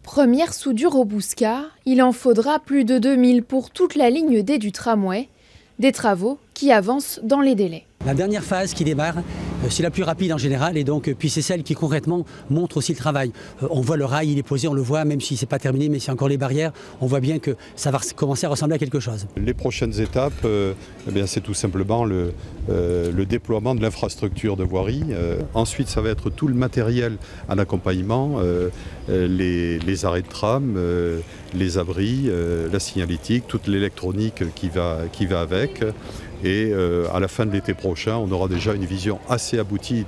Première soudure au Bouscat, il en faudra plus de 2000 pour toute la ligne D du tramway. Des travaux qui avancent dans les délais. La dernière phase qui démarre, c'est la plus rapide en général et donc puis c'est celle qui concrètement montre aussi le travail. On voit le rail, il est posé, on le voit, même si c'est pas terminé, mais c'est encore les barrières, on voit bien que ça va commencer à ressembler à quelque chose. Les prochaines étapes, c'est tout simplement le déploiement de l'infrastructure de voirie. Ensuite, ça va être tout le matériel en accompagnement, les arrêts de tram, les abris, la signalétique, toute l'électronique qui va avec. Et à la fin de l'été prochain, on aura déjà une vision assez aboutie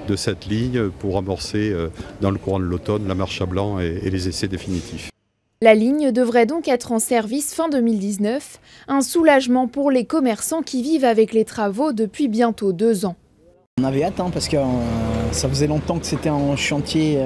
de cette ligne pour amorcer dans le courant de l'automne la marche à blanc et les essais définitifs. La ligne devrait donc être en service fin 2019, un soulagement pour les commerçants qui vivent avec les travaux depuis bientôt 2 ans. On avait hâte parce que ça faisait longtemps que c'était en chantier,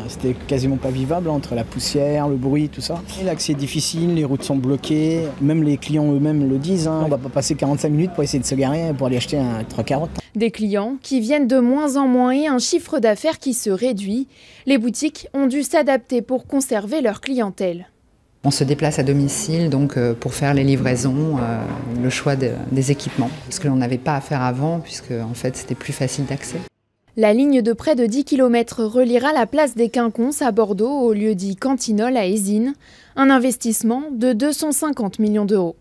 c'était quasiment pas vivable entre la poussière, le bruit, tout ça. L'accès est difficile, les routes sont bloquées, même les clients eux-mêmes le disent, on va pas passer 45 minutes pour essayer de se garer pour aller acheter un 3,40. Des clients qui viennent de moins en moins et un chiffre d'affaires qui se réduit. Les boutiques ont dû s'adapter pour conserver leur clientèle. On se déplace à domicile donc pour faire les livraisons, le choix des équipements, ce que l'on n'avait pas à faire avant puisque en fait c'était plus facile d'accès. La ligne de près de 10 km reliera la place des Quinconces à Bordeaux au lieu-dit Cantinol à Ézines, un investissement de 250 millions d'euros.